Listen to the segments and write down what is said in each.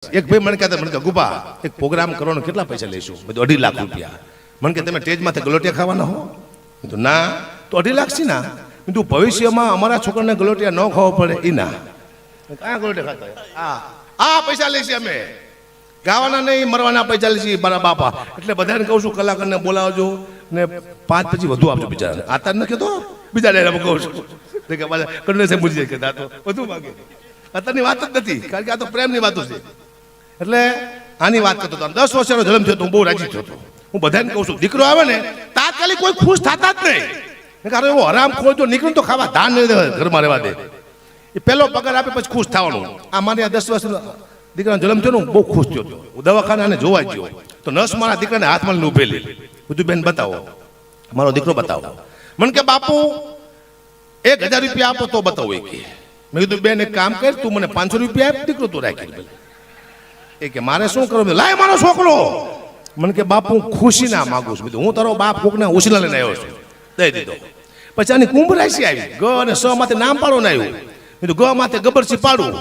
એક ભાઈ મને કહેતા મને કે ગુબા એક પ્રોગ્રામ કરવાનો કેટલા પૈસા લઈશું? મેં તો 2.5 લાખ રૂપિયા. મને કે તમે સ્ટેજમાંથી ગલોટિયા ખાવાના હો? મેં તો ના. તો 2.5 લાખ છે ના? મેં તો ભવિષ્યમાં અમારા છોકરાને ગલોટિયા ન ખાવા પડે એ ના. ક્યાં ગલોટિયા ખાતા? આ પૈસા લઈશું અમે, ગાવાના નહીં મરવાના પૈસા લઈશું મારા બાપા. એટલે બધાને કહું છું કલાકારને બોલાવજો ને 5 પછી વધુ આપજો બિચારાને. આતા ન કહેતો બીજા ડાયરામાં કહું છું કે કરુણે છે મુજી કે દાતો વધુ માગે. અત્યારની વાત જ નથી, કારણ કે આ તો પ્રેમની વાતો છે. એટલે આની વાત કરતો હતો. 10 વર્ષનો જન્મ થયો તો હું બહુ રાજી થયો હતો. હું બધાને કહું છું દીકરો આવે ને તાત્કાલિક કોઈ ખુશ થતા જ નહીં, કારણ એવો હરામ ખોય તો નીકળું તો ખાવા ધાન નહીં દે, ઘરમાં રહેવા દે. એ પહેલો પગાર આપે પછી ખુશ થવાનું. આ મારે આ 10 વર્ષનો દીકરાનો જન્મ થયો ને હું બહુ ખુશ થયો હતો. હું દવાખાને જોવા ગયો તો નર્સ મારા દીકરાને હાથમાં લઈને ઉભેલી. બધું બેન બતાવો, મારો દીકરો બતાવો. મને કે બાપુ 1000 રૂપિયા આપો તો બતાવો. મેં કીધું બેન એક કામ કર, તું મને 500 રૂપિયા આપ, દીકરો તું રાખી. એ કે મારે શું કરવું? લાય મારો છોકરો. મને કે બાપુ હું ખુશી ના માગું છું. હું તારો બાપ કોકને ઉછીના લઈને આવ્યો છું, દઈ દીધો. પછી આની કુંભ રાશિ આવી, ગ અને સ માથે નામ પાડો ને આવ્યું. મેં તો ગ માથે ગબરસી પાડું.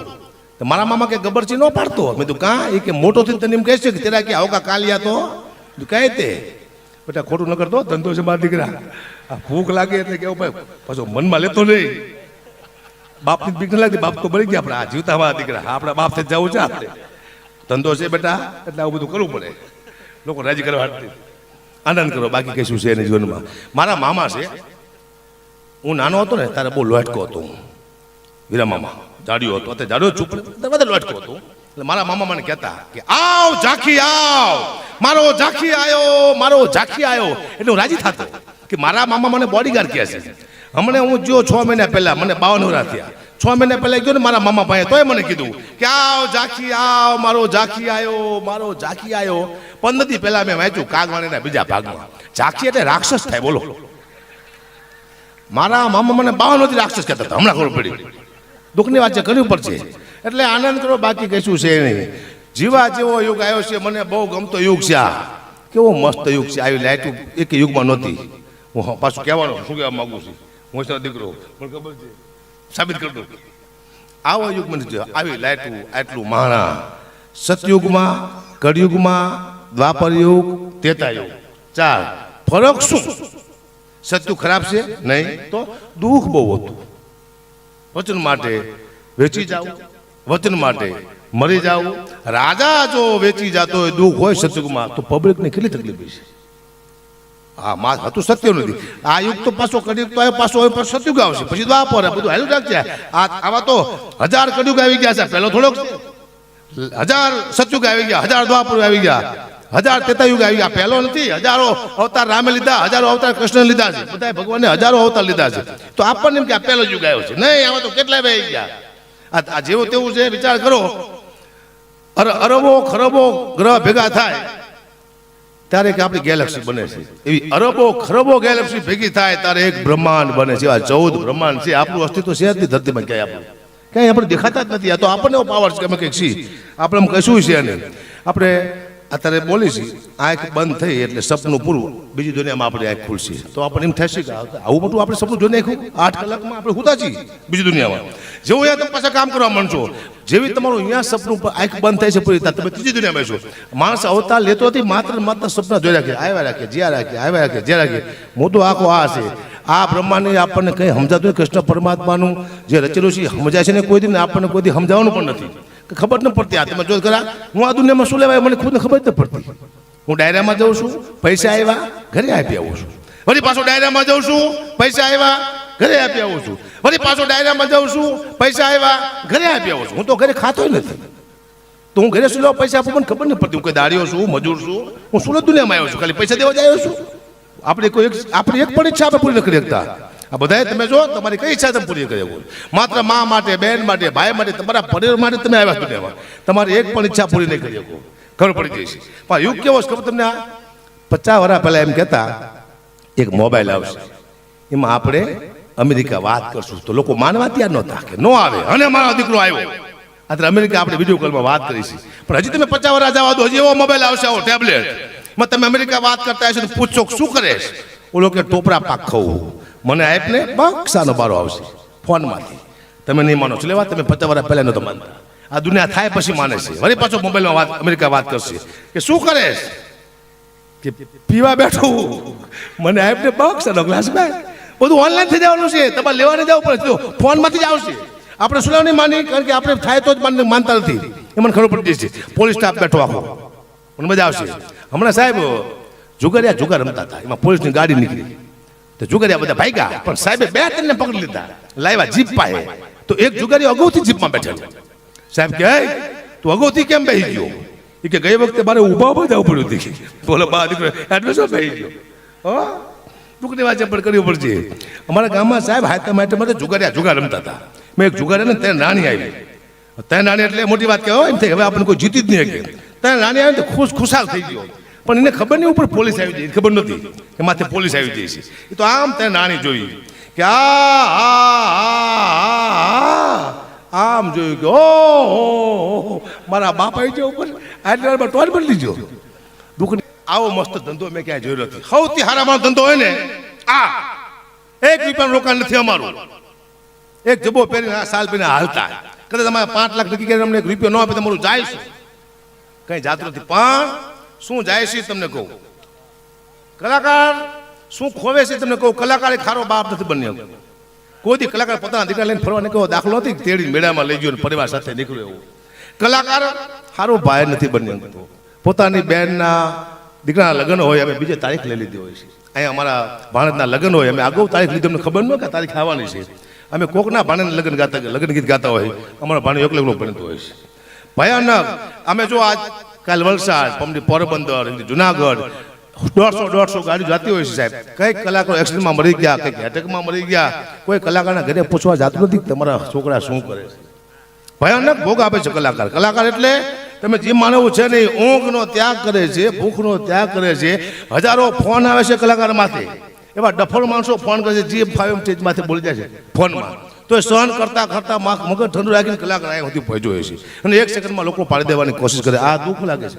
તો મારા મામા કે ગબરસી ન પાડતો. મેં તો કાં? એ કે મોટો થઈને તને એમ કહે છે કે તેરા કે આવકા કાલિયા તો કહે તે બેટા ખોટું ન કરતો, ધંધો છે મારા દીકરા. આ ભૂખ લાગે એટલે કેવું ભાઈ પાછો મનમાં લેતો નહીં. બાપની બીક ન લાગતી, બાપ તો બળી ગયા આપણે. આ જીવતા મારા દીકરા આપણા બાપ થી જવું છે આપણે. ધંધો છે બેટા એટલે આવું બધું કરવું પડે. લોકો રાજી કરવા આનંદ કરો, બાકી કશું છે એની જીવનમાં. મારા મામા છે, હું નાનો હતો ને ત્યારે બહુ લોટકો હતો. વીરા મામા જાડિયો હતો, અત્યારે જાડિયો ચૂપ બધા લોટકો હતો. એટલે મારા મામા મને કહેતા કે આવ ઝાંખી આવ, મારો ઝાંખી આવ્યો, મારો ઝાંખી આવ્યો. એટલે હું રાજી થતો કે મારા મામા મને બોડીગાર્ડ કહે છે. હમણાં હું જો 6 મહિના પહેલા મને 52 વર્ષ થયા. 6 મહિના પહેલા ગયો ને મારા મામા ભાઈ, તોય મને કીધું કે આવ ઝાંખી આવ, મારો ઝાંખી આવ્યો, મારો ઝાંખી આવ્યો. 15 દી પહેલા મેં વાંચ્યું કાગવાણીના બીજા ભાગમાં, ઝાંખી એટલે રાક્ષસ થાય. બોલો, મારા મામા મને 52 દી રાક્ષસ કહેતા હતા. હમણાં ખબર પડી. દુઃખની વાત છે, કરવી પડશે. એટલે આનંદ કરો, બાકી કશું છે નહીં. જીવા જેવો યુગ આવ્યો છે, મને બહુ ગમતો યુગ છે. આ કેવો મસ્ત યુગ છે. આવી લાઈટ એક યુગમાં નહોતી. હું પાછું કહેવાનું શું કહેવા માગું છું, હું છે દીકરો મને ખબર છે, સાબિત કરી દઉં. આવો યુગ મને આવી લાઈટું આટલું માણા. સતયુગમાં, કળયુગમાં, દ્વાપર યુગ, ત્રેતા યુગ, 4. ફરક શું? સત્યુ ખરાબ છે નહીં, તો દુઃખ બહુ હતું. વચન માટે વેચી જાવ, વચન માટે મરી જાવ. રાજા જો વેચી જતો હોય, દુઃખ હોય સતયુગમાં, તો પબ્લિકને કેટલી તકલીફ છે. હા માં હતું સત્ય નથી. આ યુગ તો પાછો કળયુગ તો પાછો સતયુગ આવશે, પછી દ્વાપર, બધું હાલું રાખશે. આવા તો 1000 કળયુગ આવી ગયા છે. પહેલો થોડોક 1000 સતયુગ આવી ગયા, 1000 દ્વાપર આવી ગયા, 1000 ત્રેતાયુગ આવી ગયા. પહેલો નથી. હજારો અવતાર રામે લીધા, હજારો અવતાર કૃષ્ણ લીધા છે. બધા ભગવાને હજારો અવતાર લીધા છે. તો આપણને એમ કે આ પહેલો યુગ આવ્યો છે. નહીં, આમાં તો કેટલાય આવી ગયા. આ જેવું તેવું છે. વિચાર કરો, અરબો ખરબો ગ્રહ ભેગા થાય ત્યારે કે આપણી ગેલેક્સી બને છે. એવી અરબો ખરબો ગેલેક્સી ભેગી થાય ત્યારે એક બ્રહ્માંડ બને છે. આ 14 બ્રહ્માંડ છે. આપણું અસ્તિત્વ છે જ નહીં ધરતીમાં ક્યાંય. આપણું ક્યાંય આપણે દેખાતા જ નથી. આ તો આપણને પાવર છે કે અમે કંઈક છીએ, આપણે કશું છે નહીં. આપણે અત્યારે બોલી છીએ, આંખ બંધ થઈ એટલે સપનું પૂરું, બીજી દુનિયામાં આપણી આંખ ખુલશે. તો આપણને એમ થશે કે આવું મોટું આપણે સપનું જોઈ નાખ્યું. 8 કલાકમાં આપણે હુતા છીએ બીજી દુનિયામાં. જેવું અહીંયા તમે પાછા કામ કરવા માંડશો, જેવી તમારું અહીંયા સપનું આંખ બંધ થાય છે પૂરી, તમે ત્રીજી દુનિયામાં છો. માણસ અવતાર લેતો નથી, માત્ર સપના જોઈ રાખે, આવ્યા રાખે, જ્યાં રાખે, આવ્યા રાખે, જ્યાં રાખે. મોટો આખો આ છે. આ બ્રહ્માંડને આપણને કંઈ સમજાતું કૃષ્ણ પરમાત્માનું જે રચેલું છે સમજાય છે ને કોઈ દી, આપણને કોઈ દી સમજાવવાનું પણ નથી, ખબર ન પડતી. આ તમે જો ખરા, હું આ દુનિયામાં શું લેવાય મને ખુદને ખબર જ પડતી. હું ડાયરામાં જાઉં છું, પૈસા આવ્યા, ઘરે આપી આવું છું. વળી પાછો ડાયરામાં જાઉં છું, પૈસા આવ્યા, ઘરે આપી આવું છું. વળી પાછો ડાયરામાં જાઉં છું, પૈસા આવ્યા, ઘરે આપી આવું છું. હું તો ઘરે ખાતો નથી. તો હું ઘરે શું લેવા પૈસા આપું મને ખબર નહીં પડતી. હું કોઈ દાડીઓ છું, મજૂર છું, હું સુરત દુનિયામાં આવ્યો છું, ખાલી પૈસા દેવા જ આવ્યો છું. આપણી એક પણ ઈચ્છા આપણે પૂરી ન કરી શકતા. આ બધાએ તમે જો તમારી કઈ ઈચ્છા તમે પૂરી કરી શકો? માત્ર મા માટે, બહેન માટે, ભાઈ માટે, તમારા પરિવાર માટે તમે આવ્યા દુનિયામાં. તમારી એક પણ ઈચ્છા પૂરી નહીં કરી શકો. ખબર પડી જશે. પણ યુગ કેવો છે ખબર તમને? 50 વર્ષ પહેલા એમ કહેતા એક મોબાઈલ આવશે, એમાં આપણે અમેરિકા વાત કરશું. તો લોકો માનવા તૈયાર નહોતા કે નો આવે, અને મારો દીકરો આવ્યો. અત્યારે અમેરિકા આપણે વિડીયો કોલમાં વાત કરીશું. પણ હજી તમે 50 વર્ષ જવા દો, હજી એવો મોબાઈલ આવશે, આવો ટેબ્લેટ, માં તમે અમેરિકા વાત કરતા હશો તો પૂછશો શું કરે છે? ઓલો કે ટોપરા પાક ખાવું. મને આપને બક્ષાનો બારો આવશે ફોનમાંથી. તમે નહીં માનો છો, લેવા તમે 50 વર્ષ પહેલા નહોતો માનતા. આ દુનિયા થાય પછી માને છે. વળી પાછો મોબાઈલમાં વાત અમેરિકા વાત કરશે કે શું કરે કે પીવા બેઠું મને આપને બક્ષનો ગ્લાસ ભાઈ બધું ઓનલાઈન થઈ જવાનું છે. તમારે લેવાને જવું પડે તો ફોનમાંથી જ આવશે. આપણે સુલાવ નહીં માની કારણ કે આપણે થાય તો જ માનતા નથી. એ મને ખબર પડી જશે. પોલીસ સ્ટાફ બેઠો આખો મને મજા આવશે. હમણાં સાહેબ જુગાર રમતા હતા. એમાં પોલીસની ગાડી નીકળી તો જુગારિયા બધા ભાગ્યા પણ સાહેબે 2-3 પકડી લીધા. લાવ્યા જીપ પાસે તો એક જુગારી અગાઉથી જીપમાં બેઠેલો. સાહેબ કે તું અગાઉથી કેમ બેસી ગયો? એ કે ગઈ વખતે મારે ઊભા જવું પડ્યું હતું. બોલો બા દીકરો એટલે શું બેસી ગયો? દુઃખની વાત પણ કરવી પડશે. અમારા ગામમાં સાહેબ હાથે માટે જુગાર રમતા હતા. મેં એક જુગારીને ત્યાં રાણી આવી. ત્યાં રાણી એટલે મોટી વાત કહેવાય એમ થઈ હવે આપણને કોઈ જીતી જ નહીં શકે. ત્યાં રાણી આવી તો ખુશાલ થઈ ગયો પણ એને ખબર નહીં ઉપર પોલીસ આવી જાય ખબર નહોતી કે માથે પોલીસ આવી જાય છે. એ તો આમ ત્યાં રાણી જોઈ કે આમ જોયું કે ઓ મારા બાપ આવી ગયો ઉપર આટલી વાર ટોલ બદલી ગયો. દુઃખ આવો મસ્ત ધંધો મેં ક્યાંય જોયો નથી. સૌથી હારામાં ધંધો હોય ને આ 1 રૂપિયાનું રોકાણ નથી અમારું. એક જબો પહેરીને સાલ પહેરીને હાલતા કદાચ તમારે 5 લાખ નક્કી કરીને અમને 1 રૂપિયો ન આપે તમારું જાય છે કઈ જાતું નથી. પણ શું જાય છે તમને કહું, કલાકાર શું ખોવે છે તમને કહું. કલાકાર ખારો બાપ નથી બન્યો. કોઈ દી કલાકાર પોતાના દીકરા લઈને ફરવા નીકળ્યો દાખલો નથી તેડી મેળામાં લઈ ગયો પરિવાર સાથે નીકળ્યો એવો. કલાકાર સારો ભાઈ નથી બન્યો. પોતાની બહેનના દીકરાના લગ્ન હોય અમે બીજે તારીખ લઈ લીધી હોય છે. અહીંયા અમારા ભાણેજના લગ્ન હોય અમે અગાઉ તારીખ લીધી અમને ખબર ન કે તારીખ આવવાની છે. અમે કોકના ભાણેજના લગ્ન ગીત ગાતા હોય અમારા ભાણે એકલો બનતો હોય છે. ભયાનક. અમે જો આજ કાલ વલસાડ પોરબંદર જુનાગઢ 150 ગાડી જતી હોય છે સાહેબ. કઈક કલાકારો એક્સિડન્ટમાં મરી ગયા, કંઈક એટેકમાં મરી ગયા. કોઈ કલાકારના ઘરે પૂછવા જતું નથી તમારા છોકરા શું કરે છે. ભયાનક ભોગ આપે છે કલાકાર. કલાકાર એટલે તમે જે માનવું છે ને ઊંઘનો ત્યાગ કરે છે, ભૂખનો ત્યાગ કરે છે. હજારો ફોન આવે છે કલાકાર માથે. એવા ડફળ માણસો ફોન કરે છે જે ફાવે સ્ટેજ માથે બોલી જાય છે ફોનમાં. તો એ સહન કરતા કરતા મગજ ઠંડુ રાખીને કલાકાર અહીંયા સુધી પહોંચ્યો હોય છે અને 1 સેકન્ડમાં લોકો પાડી દેવાની કોશિશ કરે. આ દુઃખ લાગે છે.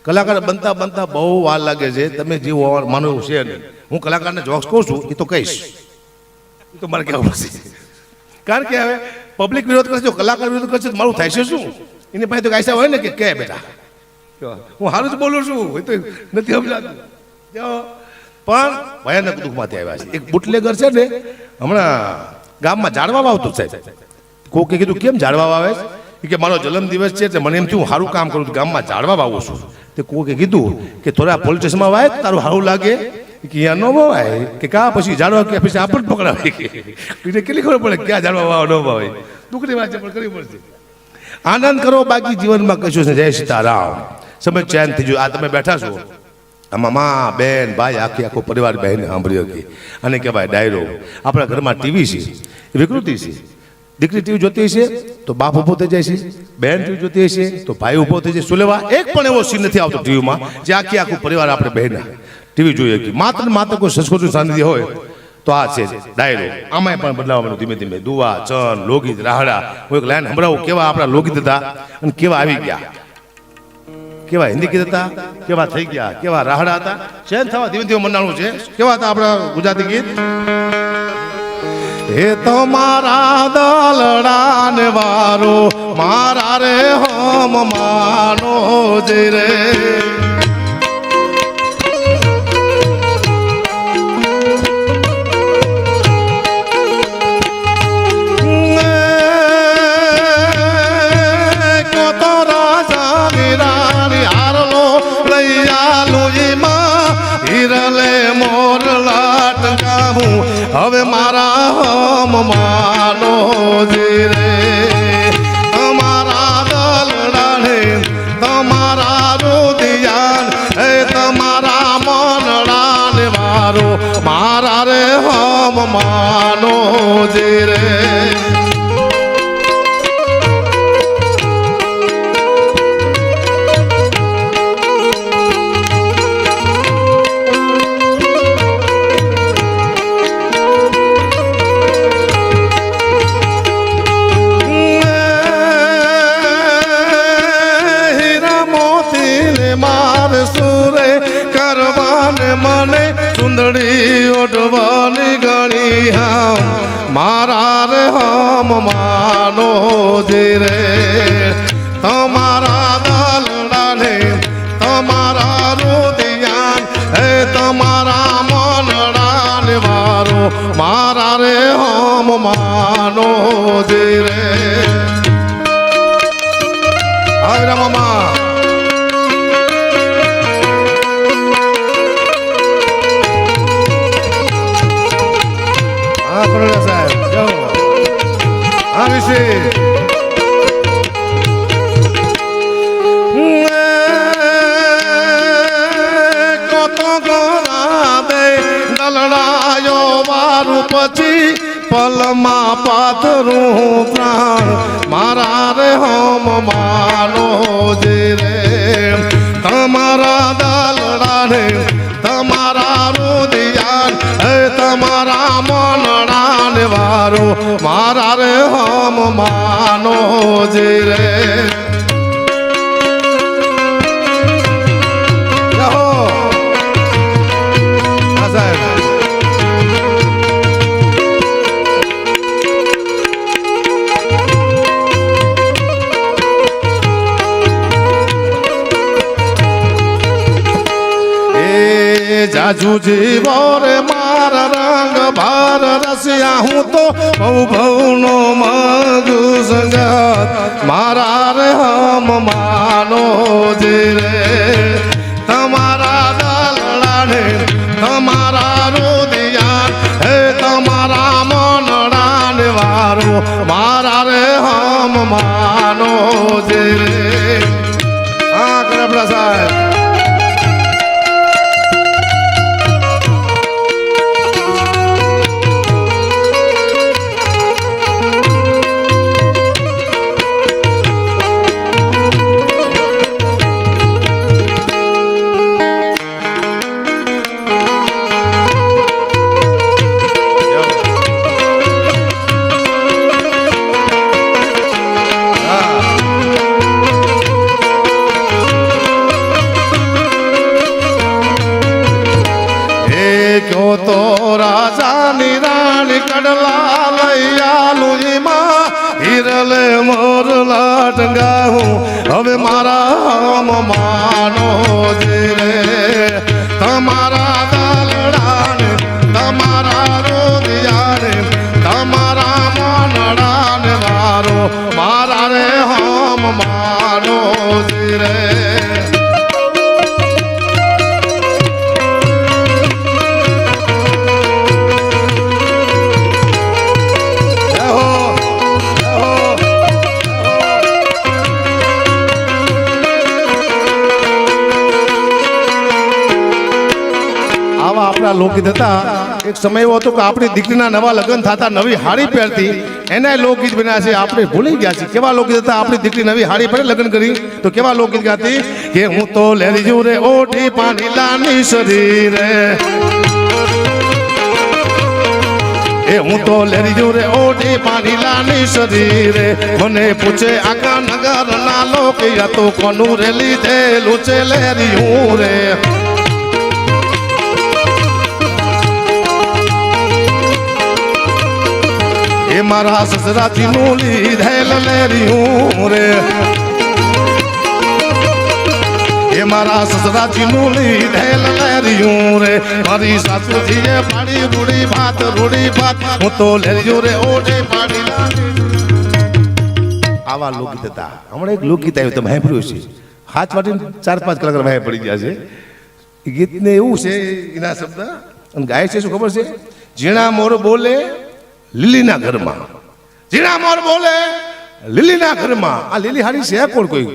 કલાકાર બનતા બહુ વાર લાગે છે. તમે જે માનવું છે નહીં. હું કલાકારને જોક્સ કહું છું એ તો કહીશ, એ તો મારે કહેવું પડશે. કારણ કે હવે પબ્લિક વિરોધ કરશે, કલાકાર વિરોધ કરશે તો મારું થાય છે શું? એની પાસે તો કાયસા હોય ને કે બેટા હું સારું જ બોલું છું એ તો નથી સમજાતું. પણ ભયાનક દુઃખમાંથી આવ્યા છે. એક બુટલેગર છે ને હમણાં ગામમાં ઝાડવા વાવતો સાહેબ. કોકે કીધું કેમ ઝાડવા વાવે છે? કે મારો જન્મદિવસ છે એટલે મને એમ થયું હું સારું કામ કરું ગામમાં ઝાડવા વાવું છું. તે કોકે કીધું કે થોડા પોલીસ સ્ટેશનમાં વાય તારું સારું લાગે કે અહીંયા ન વાવાય કે કા પછી ઝાડવા કે પછી આપણને પકડાવે કે એને કેટલી ખબર પડે ક્યાં ઝાડવા વાવ ન વાવે. દુઃખની વાત પણ કરવી પડશે. આનંદ કરો બાકી જીવનમાં કશું છે. જય સીતારામ. સમય ચેન થઈ ગયું. આ તમે બેઠા છો આમાં મા બેન ભાઈ આખો પરિવાર બહેન સાંભળી હતી અને કહેવાય ડાયરો. આપણા ઘરમાં ટીવી છે એ વિકૃતિ છે. દીકરી ટીવી જોતી હશે તો બાપ ઊભો થઈ જાય છે, બહેન ટીવી જોતી હશે તો ભાઈ ઊભો થઈ જાય. શું લેવા એક પણ એવો સીન નથી આવતો ટીવીમાં જે આખું પરિવાર આપણે બહેન ટીવી જોઈએ કે માત્ર કોઈ સંસ્કૃતિ સાનિધ્ય હોય તો આ છે ડાયરો. આમાંય પણ બદલાવા ધીમે ધીમે દુવા ચન લોકગીત રાહડા. હું એક લાઈન સંભળાવું કેવા આપણા લોકગીત હતા અને કેવા આવી ગયા, કેવા હિન્દી ગીત હતા, કેવા થઈ ગયા, કેવા રાહડા હતા. ચેન્જ થવા ધીમે ધીમે મનાણું છે. કેવા હતા આપણા ગુજરાતી ગીત? એ તો મારા દલડા ને વારો મારા રે હમ માનો જે રે હવે મારા હમ માનો જે રે તમારા દલડાને તમારા રુદિયાન એ તમારા મનડાને વારો મારા રે હમ માનો જે રે. મને સુંદડી ઓઢવાની ગણી હામ મારા રે હમ માનો જે રે તમારા દલડાને તમારા રુદિયાન હે તમારા મનડાને વારો મારા રે હમ માનો જે રે આવે મામા હા કરોડા સાહેબ જાઓ હા વિશે દલડાયો મારું પછી પલમાં પાથરું પ્રાણ મારા રે હમ માનો જે રે તમારા દલડાને તમારા રુદિયાન હે તમારા મનડાને વારો મારા રે હમ માનો જે રે જાજુ જીવો રે મારા રંગ ભાર રસિયા હું તો ભવ ભવનો મગુ સંગાત મારા રે હમ માનો જે રે તમારા દલડાને તમારા રુદિયાન હે તમારા મનડાને વારો મારા રે હમ માનો જે રે હા કડપડા સાહેબ તો રાજાની રાણી કડલા લઈ આલું એમાં હિરલે મોરલા ટંગાવું હવે મારા હમ માનો જે રે તમારા દલડાને તમારા રુદિયાને તમારા મનડાને વારો મારા રે હમ માનો જે રે આપણા લોકગીત હતા એક સમય એવો હતો કે આપણી દીકરીના નવા લગ્ન થતા નવી હાડી પહેરતી એના લોકગીત બન્યા છે આપણે ભૂલી ગયા છીએ કેવા લોકગીત હતા આપણી દીકરી નવી હાડી પહેરી લગ્ન કરી તો કેવા લોકગીત ગાતી કે હું તો લેરી જુ રે ઓઢી પાણી લાની શરીરે એ હું તો લેરી જુ રે ઓઢી પાણી લાની શરીરે મને પૂછે આખા નગર ના લોક યા તો કોનું રે લીધેલું છે લેરી હું રે એ મારા સસરાથી નું લીધેલ લેરિયું રે એ મારા સસરાથી નું લીધેલ લેરિયું રે મારી સાસુજીએ પાડી રૂડી ભાત હું તો લેરિયું રે ઓઢે પાડી આવા લોકગીત હતા હમણાં એક લોકગીત આવ્યું તમે સાંભળ્યું છે હાથ વાટીને 4-5 કલાક વહે પડી ગયા છે એ ગીતને એવું છે એના શબ્દ અને ગાય છે શું ખબર છે ઝીણા મોર બોલે લીલીના ઘરમાં ઝીણા મોર બોલે લીલીના ઘરમાં આ લીલી હાડી છે કોણ કોઈ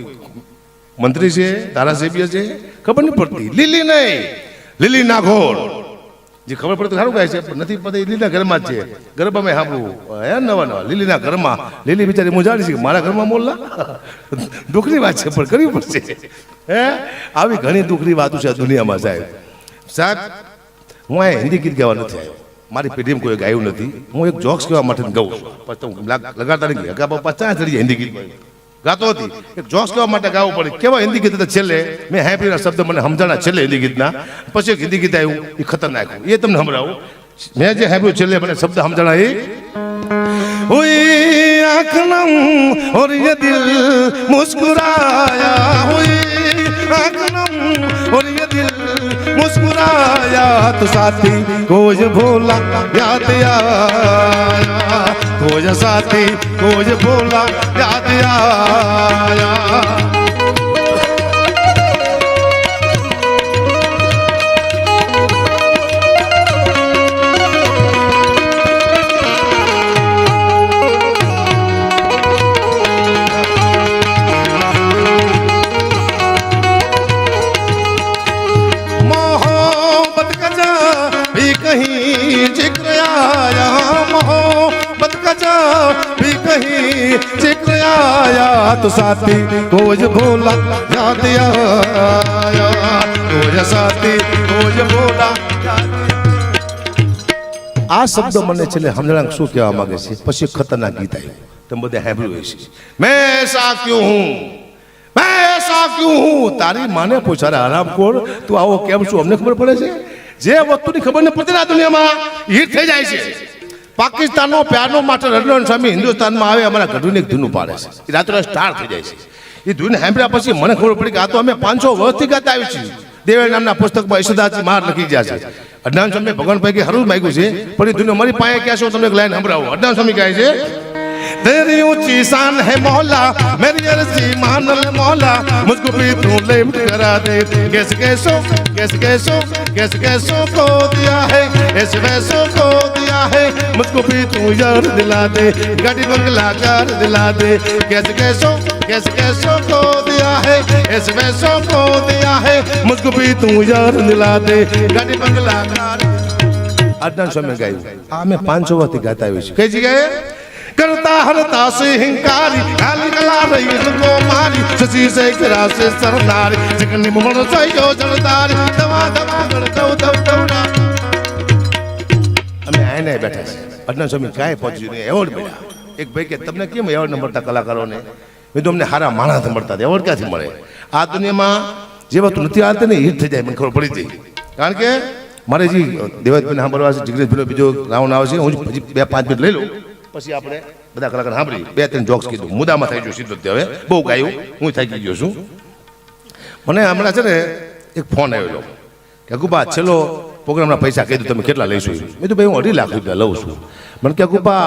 મંત્રી છે ધારાસભ્ય છે ખબર નહીં પડતી લીલી નહીં લીલીના ઘોડ જે ખબર પડે તો સારું ગાય છે પણ નથી પડતી લીલીના ઘરમાં જ છે ગરબામાં સાંભળવું હે નવા લીલીના ઘરમાં લીલી બિચારી મુજાડી છે મારા ઘરમાં મોલ્લા દુઃખની વાત છે પણ કરવી પડશે હે આવી ઘણી દુઃખની વાતો છે દુનિયામાં સાહેબ હું આ હિન્દી ગીત ગાવા નથી આવ્યો મારી પેઢીમાં કોઈ ગાયું નથી હું એક જોક્સ કહેવા માટે ગાઉં છું લગાડતા નહીં ગયા પપ્પા ચા ચડી હિન્દી ગીત ગાતો હતી એક જોક્સ કહેવા માટે ગાવું પડે કેવા હિન્દી ગીત હતા છેલ્લે મેં હેપીના શબ્દ મને સમજાણા છેલ્લે હિન્દી ગીતના પછી એક હિન્દી ગીત આવ્યું એ ખતરનાક એ તમને સંભળાવું મેં જે હેપ્યું છેલ્લે મને શબ્દ સમજાણા એ आँख नम और ये दिल मुस्कुराया हुई आँख नम और ये दिल मुस्कुराया तो साथी कोई भोला याद आया कोई साथी कोई भोला याद आया कहीं जिक्र आया मोहब्बत का भी कहीं जिक्र आया तो साथी कोई भोला याद आया कोई साथी कोई भोला આ શબ્દ મને છેલ્લે સમજણ શું કહેવા માંગે છે પછી ખતરનાક ગીત આવ્યું તમે બધા સાંભળ્યું હશે मैं ऐसा क्यों हूँ मैं ऐसा क्यों हूँ તારી માને પૂછારે હરામખોર તું આવો કેમ છું અમને ખબર પડે છે જે વસ્તુની ખબર ન પડતી આ દુનિયામાં હિટ થઈ જાય છે પાકિસ્તાનનો પ્યારનો માસ્ટર રણજીત સ્વામી હિન્દુસ્તાનમાં આવે અમારા ગઢવીને એક ધૂન પાડે છે એ રાત્રે સ્ટાર થઈ જાય છે એ ધૂન સાંભળ્યા પછી મને ખબર પડી કે આ તો અમે 500 વર્ષથી ગાતા આવી છીએ દેવે નામના પુસ્તકમાં યશોદાજી મહાર લખી ગયા છે અડનાન સ્વામી ભગવાન પૈકી હરું માગ્યું છે પણ એ ધૂન મારી પાસે ક્યાં છે તમને એક લાઈન સંભળાવો અડનાન સ્વામી કહે છે तेरी ऊंची शान है मौला मेरी अर्जी मान ले मौला मुझको भी तू लिफ्ट करा दे कैसे कैसों को दिया है ऐसे वैसों को दिया है मुझको भी तू यार दिला दे गाड़ी बंगला कार दिला दे कैसे कैसों को दिया है ऐसे वैसों को दिया है मुझको भी तू यार दिला दे गाड़ी बंगला कार अडनान स्वामी गाયું આ મેં 500 વર્ષથી ગાતા આવી છે કઈ જગ્યાએ करता हरता से हिंकारी गाली गला रही इनको मारी सची से गिरा से सरदारी चिकनी मोहन से यो जलदारी दवा दवा कर दो दौड़ा અમે આઈને બેઠા છે અડનાન સ્વામી કાંઈ પહોંચ્યું નહીં એવોર્ડ મળ્યા એક ભાઈ કે તમને કેમ એવોર્ડ ન મળતા કલાકારોને મેં તો અમને હારા માણસ મળતા એવોર્ડ ક્યાંથી મળે આ દુનિયામાં જે વસ્તુ નથી આવતી ને હિટ થઈ જાય મને ખબર પડી જાય કારણ કે મારે જે દેવાજભાઈને સાંભળવા છે જિગ્નેશભાઈનો બીજો રાઉન્ડ આવે છે હું હજી 2-5 મિનિટ લઈ લઉં પછી આપણે બધા કલાકાર સાંભળી 2-3 જોક્સ કીધું મુદ્દામાં થઈ ગયું સીધું હવે બહુ ગાયું હું થઈ ગયો છું મને હમણાં છે ને એક ફોન આવેલો કે અગુબા છેલ્લો પ્રોગ્રામના પૈસા કીધું તમે કેટલા લઈશું મેં તો ભાઈ હું 2.5 લાખ રૂપિયા લઉં છું મને કે અગુબા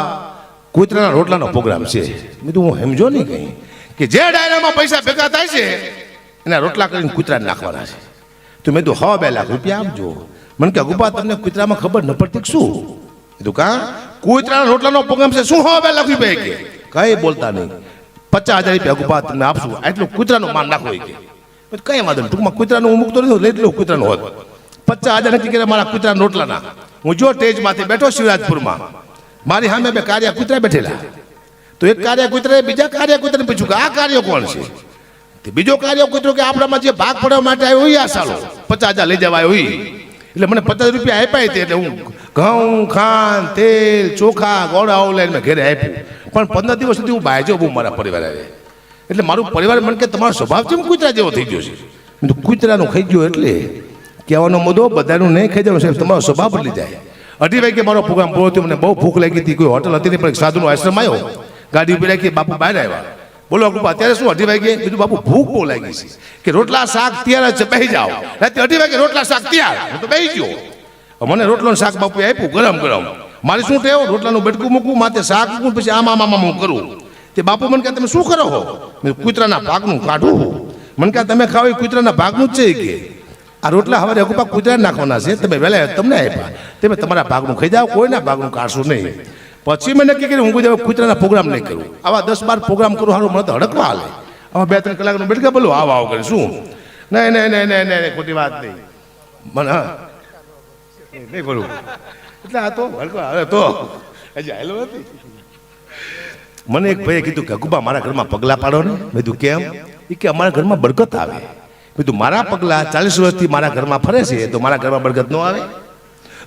કૂતરાના રોટલાનો પ્રોગ્રામ છે મેં તો હું સમજો નહીં કંઈ કે જે ડાયરામાં પૈસા ભેગા થાય છે એના રોટલા કરીને કૂતરાને નાખવાના છે તો મેં તો 2 લાખ રૂપિયા આપજો મને કે અગુબા તમને કૂતરામાં ખબર ન પડતી શું કીધું કા કૂતરાના રોટલાનો પ્રોગ્રામ છે શું 2 લાખ રૂપિયા કે કઈ બોલતા નહીં 50,000 રૂપિયા અગુબા તમને આપશું આટલું કૂતરાનું માન નાખો કે કઈ વાંધો નહીં ટૂંકમાં કૂતરાનું હું મૂકતો નથી લઈ લો કૂતરાનું હોત 50,000 નક્કી કરે મારા કૂતરાના રોટલાના હું જો સ્ટેજમાંથી બેઠો શિવરાજપુરમાં મારી સામે 2 કાર્યા કૂતરા બેઠેલા તો એક કાર્ય કૂતરાએ બીજા કાર્ય કૂતરાને પૂછ્યું કે આ કાર્ય કોણ છે તે બીજો કાર્ય કૂતરો કે આપણામાં જે ભાગ પડવા માટે આવ્યો હોય આ સાલો 50,000 લઈ જવા આવ્યો હોય એટલે મને 50 રૂપિયા આપ્યા હતી એટલે હું ઘઉં ખાંડ તેલ ચોખા ગોળા ઓનલાઈન મેં ઘરે આપ્યું પણ 15 દિવસ સુધી હું બહાર જાઉં મારા પરિવાર એટલે મારું પરિવાર મને કે તમારો સ્વભાવ છે કૂતરા જેવો થઈ ગયો છે કૂતરાનું ખાઈ ગયો એટલે કહેવાનો મુદ્દો બધાનું નહીં ખાઈ જવાનું સાહેબ તમારો સ્વભાવ બદલી જાય 2:30 વાગે મારો પ્રોગ્રામ પૂરો થયો મને બહુ ભૂખ લાગી હતી કોઈ હોટલ હતી નહીં પણ એક સાધુનો આશ્રમ આવ્યો ગાડી ઉભી રાખી બાપુ બહાર આવ્યા બોલો અત્યારે શું 2:30 વાગે બીજું બાપુ ભૂખ બહુ લાગી છે કે રોટલા શાક તૈયાર છે બેસી જાઓ રાતે 2:30 વાગે રોટલા શાક તૈયાર હું તો બેસી ગયો મને રોટલો શાક બાપુ આપ્યું ગરમ મારે શું ટેવ રોટલાનું બેટકું મૂકવું માથે શાક મૂકવું પછી આમ હું કરું તે બાપુ મને કહે તમે શું કરો હો મેં કૂતરાના ભાગનું કાઢું મને કહે તમે ખાવ એ કૂતરાના ભાગનું જ છે કે આ રોટલા હવે અગુપા કૂતરાને નાખવાના છે તમે વહેલા તમને આપ્યા તમે તમારા ભાગનું ખાઈ જાઓ કોઈના ભાગનું કાઢશો નહીં પછી મેં નક્કી કર્યું હું કોઈ કૂતરાના પ્રોગ્રામ નહીં કરું આવા 10-12 પ્રોગ્રામ કરું સારું મને તો હડકવા હાલે આવા 2-3 કલાકનું બેઠકા બોલું આવ કરે શું નહીં ખોટી વાત નહીં મને હા નહીં બોલું એટલે આ તો હડકવા હવે તો હજી હાલો નથી મને એક ભાઈએ કીધું કે અગુબા મારા ઘરમાં પગલાં પાડો ને મેં કીધું કેમ એ કે અમારા ઘરમાં બરકત આવે મેં કીધું મારા પગલાં 40 વર્ષથી મારા ઘરમાં ફરે છે તો મારા ઘરમાં બરકત ન આવે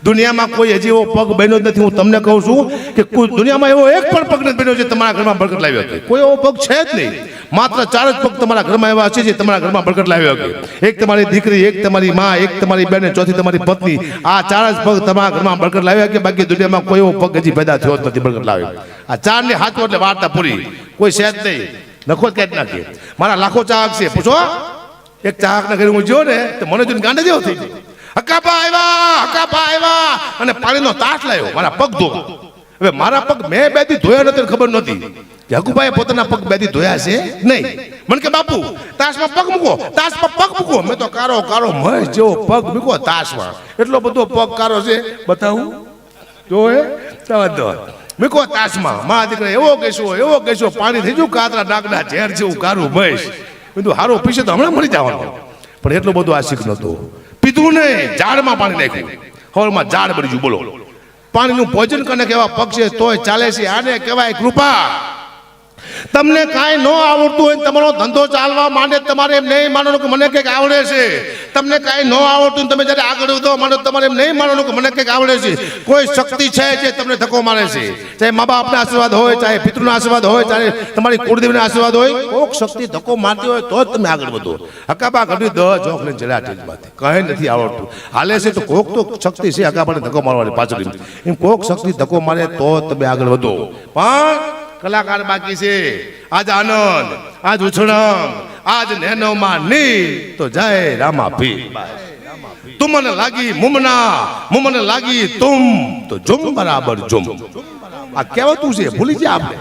દુનિયામાં કોઈ હજી એવો પગ બન્યો જ નથી હું તમને કહું છું કે દુનિયામાં એવો એક પણ પગ નથી બન્યો છે તમારા ઘરમાં બરકત લાવી હતી કોઈ એવો પગ છે જ નહીં માત્ર 4 જ પગ તમારા ઘરમાં એવા છે જે તમારા ઘરમાં બરકત લાવી શકે. એક તમારી દીકરી, એક તમારી માં, એક તમારી બેન, ચોથી તમારી પત્ની. આ 4 જ પગ તમારા ઘરમાં બરકત લાવી શકે. બાકી દુનિયામાં કોઈ એવો પગ હજી પેદા થયો જ નથી બરકત લાવે. આ 4 ને હાથો એટલે વાર્તા પૂરી. કોઈ સેજ નહીં, નખો જ કાઢી નાખે. મારા લાખો ચાહક છે, પૂછો. એક ચાહક ને ઘરે હું જો ને તો મને જોઈને ગાંડા જેવો થઈ ગયો. હકાપા આવ્યા અને પાણીનો તાટ લાવ્યો મારા પગ ધોવા. હવે મારા પગ મેં બે દી ધોયા નથી, ખબર નહોતી કે હકુભાઈ પોતાના પગ બે દી ધોયા છે નહીં. મને કે બાપુ તાશમાં પગ મૂકો, તાશમાં પગ મૂકો. મેં તો કારો કારો મહેશ જેવો પગ મૂકો તાશમાં. એટલો બધો પગ કારો છે, બતાવું જો મૂકો તાશમાં. મારા દીકરા એવો કહેશો પાણી થઈ ગયું કાતરા ડાકડા ઝેર જેવું કારું મહેશ. કીધું હારો પીશે તો હમણાં મળી જવાનું. પણ એટલો બધો આશિક નહોતો. પીધું નહીં, ઝાડમાં પાણી નાખ્યું. હવારમાં ઝાડ બળી ગયું. બોલો, પાણીનું ભોજન કરીને કેવા પગ છે તોય ચાલે છે. આને કહેવાય કૃપા. તમને કાંઈ ન આવડતું હોય, તમારો ધંધો ચાલવા માંડે, તમારે એમ નહીં માનવાનું કે મને કંઈક આવડે છે. તમને કાંઈ ન આવડતું, તમે જ્યારે આગળ વધવા માંડો તમારે એમ નહીં માનવાનું કે મને કંઈક આવડે છે. કોઈ શક્તિ છે જે તમને ધક્કો મારે છે. ચાહે મા બાપના આશીર્વાદ હોય, ચાહે પિતૃના આશીર્વાદ હોય, ચાહે તમારી કુળદેવીના આશીર્વાદ હોય, કોઈક શક્તિ ધક્કો મારતી હોય તો જ તમે આગળ વધો. હકાબા ઘડી 10 જોખ લઈને ચડ્યા ઠીકમાંથી કંઈ નથી આવડતું. હાલે છે તો કોઈક તો શક્તિ છે હકાબાને ધક્કો મારવાની પાછળ. એમ કોઈક શક્તિ ધક્કો મારે તો તમે આગળ વધો. પણ કલાકાર બાકી છે. આજ આનંદ, આજ ઉછળમ, આજ નેનોમાં નીલ તો જય રામા ભી. તુમને લાગી મુમના, મુમને લાગી તુમ તો જુમ બરાબર જુમ. આ કહેવતું છે, ભૂલી જાય આપણે.